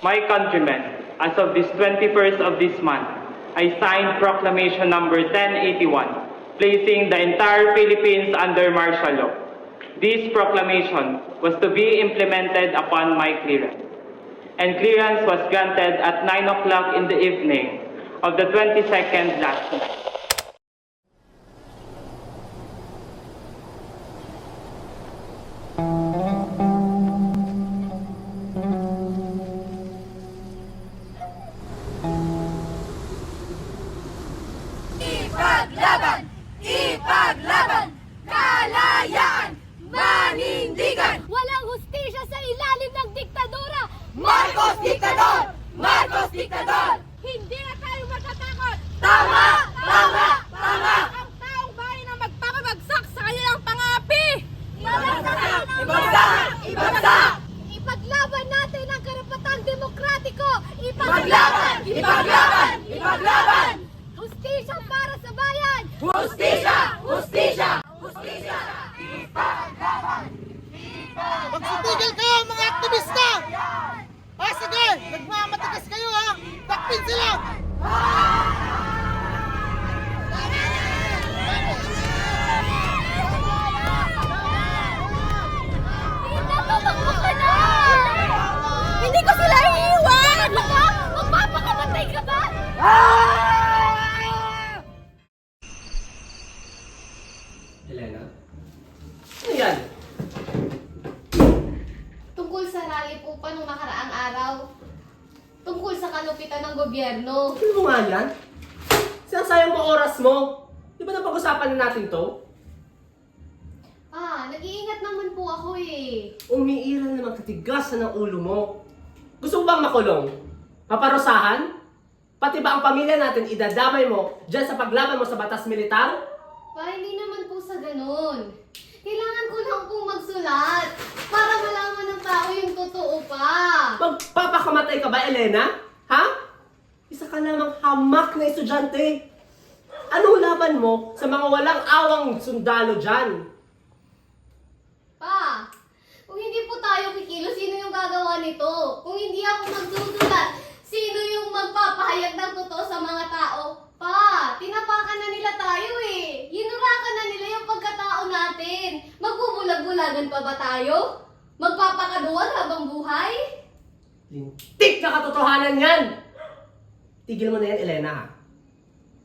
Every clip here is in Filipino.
My countrymen, as of this 21st of this month, I signed Proclamation number 1081, placing the entire Philippines under martial law. This proclamation was to be implemented upon my clearance, and clearance was granted at 9 o'clock in the evening of the 22nd last month. Ipaglaban! Ipaglaban! Kalayaan! Manindigan! Walang hustisya sa ilalim ng diktadura! Marcos Diktador! Marcos Diktador! Hindi na tayo matatakot! Tama! Tama! Tama! Ang taong bayan ang magpapabagsak sa kanilang pangapi! Ibagsak! Ibagsak! Ipaglaban natin ang karapatang demokratiko! Ipaglaban! Ipaglaban! Ipaglaban! Hustisya para sa bayan! Hustisya! Hustisya! Hustisya! Ipaglaban! Magsitigil kayo mga aktivista! Sige, nagmamatigas kayo ha! Takpin sila! Tumakbo ka na! Hindi ko sila iiwan! Magpapakamatay ka ba? Elena? Ano yan? Tungkol sa rally po pa nung nakaraang araw. Tungkol sa kalupitan ng gobyerno. Ano mo nga yan? Sinasayang pa oras mo? Di ba napag-usapan na natin to? Nag-iingat naman po ako eh. Umiiral naman katigasan ng ulo mo. Gusto mo bang makulong? Paparusahan? Pati ba ang pamilya natin idadamay mo dyan sa paglaban mo sa batas militar? Hindi naman po sa ganun. Kailangan ko lang pong magsulat para malaman ng tao yung totoo pa. Magpapakamatay ka ba, Elena? Ha? Isa ka namang hamak na estudyante. Anong laban mo sa mga walang awang sundalo dyan? Pa, kung hindi po tayo kikilos, sino yung gagawa nito? Kung hindi ako magsusulat, sino yung magpapahayag ng totoo sa mga tao? Pa, tinapakan na nila tayo eh. Hinurakan na nila yung pagkatao natin. Magbubulag-bulagan pa ba tayo? Magpapakaduwal habang buhay? Lintik na katotohanan yan! Tigil mo na yan, Elena, ha?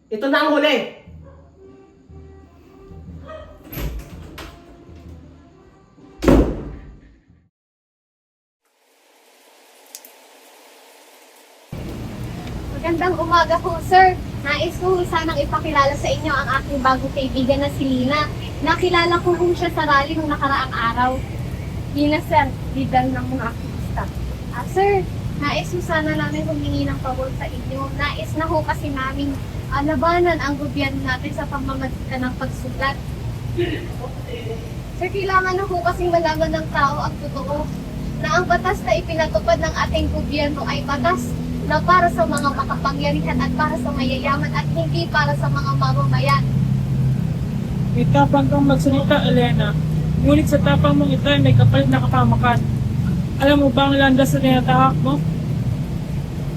Ito na ang huli! Magandang umaga po, sir. Nais ko sanang ipakilala sa inyo ang aking bagong kaibigan na si Lina. Nakilala ko po siya sa rally nung nakaraang araw. Lina, sir, leader ng mga aktivista. Sir, nais ko sana namin humingi ng pabor sa inyo. Nais na ho kasi namin labanan ang gobyerno natin sa pamamagitan ng pagsulat. Sir, kailangan na ho kasi malaman ng tao ang totoo na ang batas na ipinatupad ng ating gobyerno ay batas na para sa mga makapangyarihan at para sa mayayaman at hindi para sa mga mamamayan. May tapang kang magsalita, Elena. Ngunit sa tapang mong ito ay may kapalit na kapamakan. Alam mo ba ang landas na tinatahak mo?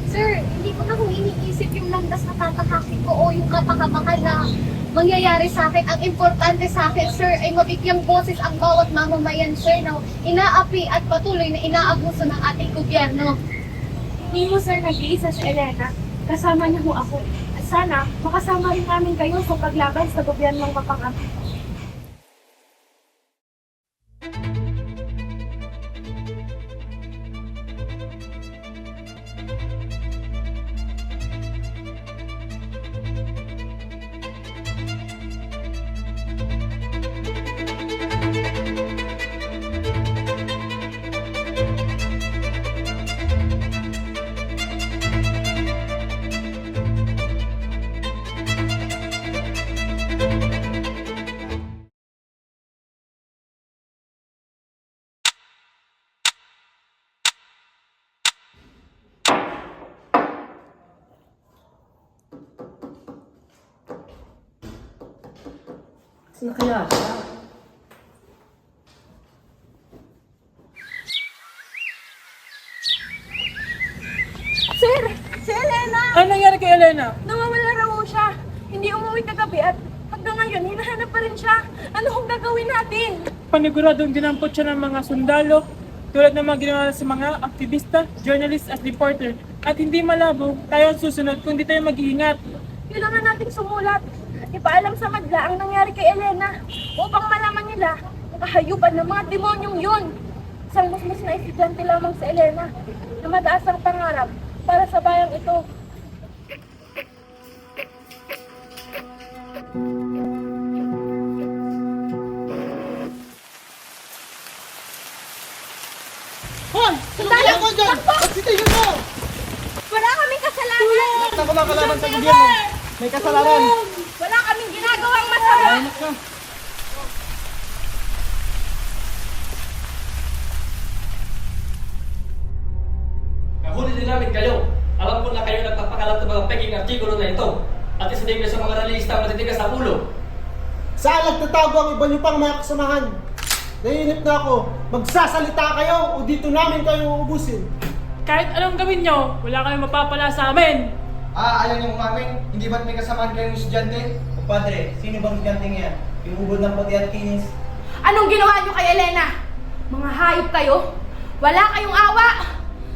Sir, hindi ko na kung iniisip yung landas na tatahakin ko o yung kapakamakan na mangyayari sa akin. Ang importante sa akin, sir, ay mabigyang boses ang bawat mamamayan, sir, na inaapi at patuloy na inaabuso ng ating gobyerno. Hindi mo, sir, nag-iisa si Elena. Kasama niya mo ako. At sana, makasama rin namin kayo sa paglaban sa gobyernong mapang-api. Saan na kaya siya? Ano nangyari kay Elena? Nawawala raw ho siya. Hindi umuwi kagabi at hanggang ngayon, hinahanap pa rin siya. Ano kung gagawin natin? Paniguradong dinampot siya ng mga sundalo, tulad ng mga ginawa sa mga aktivista, journalist at reporter. At hindi malabo, tayo ang susunod kung di tayo mag-iingat. Kailangan nating sumulat. Ipaalam sa madla ang nangyari kay Elena upang malaman nila ang kahayupan ng mga demonyong yun. Isang musmus na estudyante lamang si Elena na mataas ang pangarap para sa bayang ito. Hoy! Sandali ako dyan! Pagsitigil mo! Wala kaming kasalanan! Lahat ng kumakalaban sa gobyerno. May kasalanan. Wala kaming ginagawang masama! Nahuli din namin kayo. Alam ko na kayo nagpapakalat ng mga peking artikulo na ito. At isa din kayo sa mga realista ang matitigas sa ulo. Saan nagtatago ang iba niyo pang mga kasamahan? Naiinip na ako. Magsasalita kayo o dito namin kayo uubusin. Kahit anong gawin nyo, wala kayong mapapala sa amin. Ayaw niyong umamin? Hindi ba't may kasamahan kayong estudyante? O padre, sino bang estudyanteng yan? Yung ubod ng pati at kinis? Anong ginawa niyo kay Elena? Mga hayop kayo? Wala kayong awa!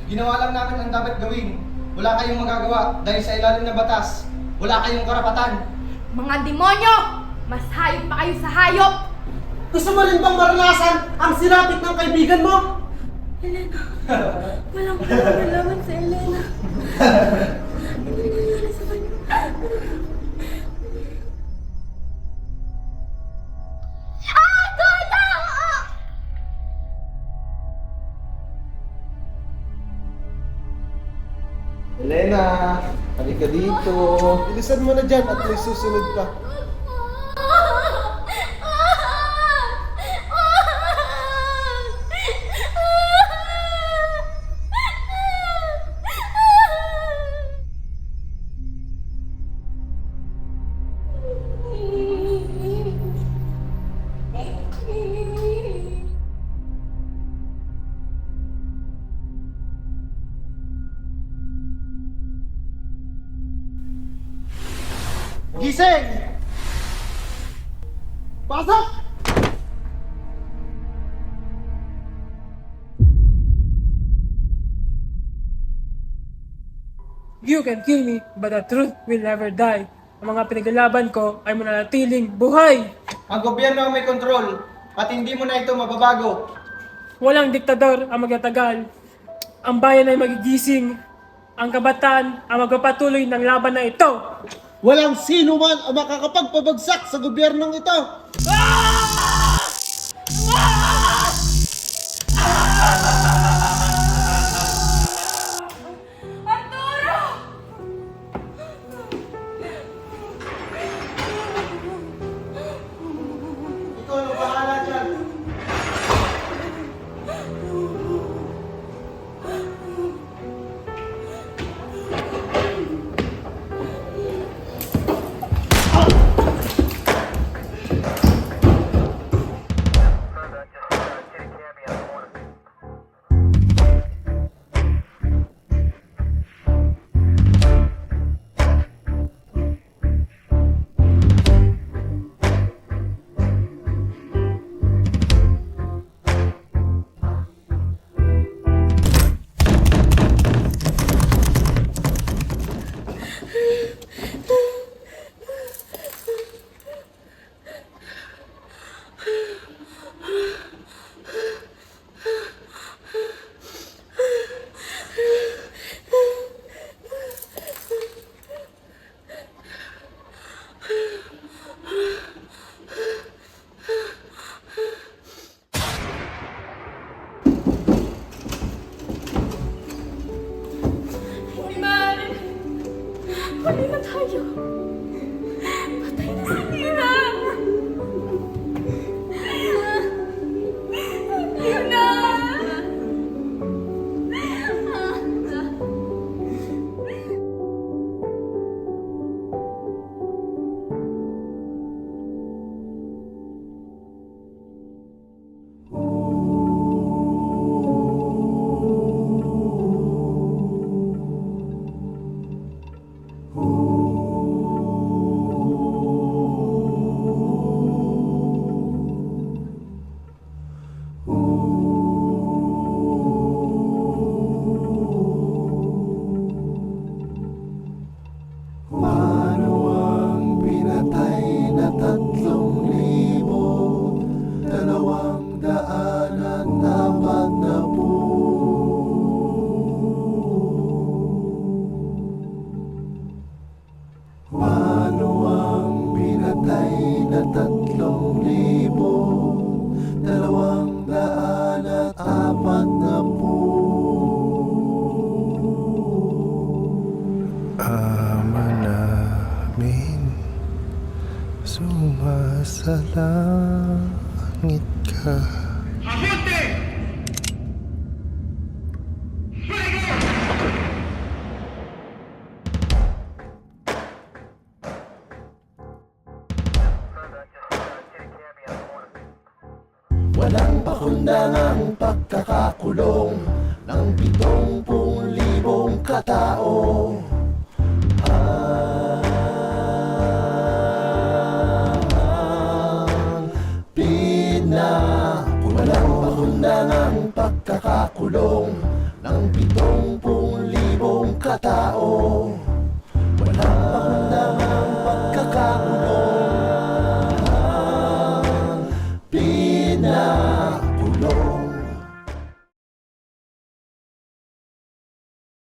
Ginawa lang namin ang dapat gawin. Wala kayong magagawa dahil sa ilalim ng batas. Wala kayong karapatan. Mga demonyo! Mas hayop pa kayo sa hayop! Gusto mo rin bang maranasan ang sinapit ng kaibigan mo? Walang kinalaman sa Elena. Ano nangyari sa kanya? Elena, halika dito. Bilisan mo na dyan at may susunod pa. Gising! Pasok! You can kill me, but the truth will never die. Ang mga pinaglalaban ko ay mananatiling buhay. Ang gobyerno ang may kontrol at hindi mo na ito mababago. Walang diktador ang magtatagal. Ang bayan ay magigising. Ang kabataan ang magpapatuloy ng laban na ito. Walang sino man ang makakapagpabagsak sa gobyernong ito. Ikaw ang bahala dyan. Huli na tayo. Patay na si Lina. Lina! daan at apat na po. Paano ang pinatay na 3,240. Ama namin, sumasalangit ka. Walang pakundangang pagkakakulong ng 70,000 katao. Walang pakundangang pagkakakulong ng 70,000 katao.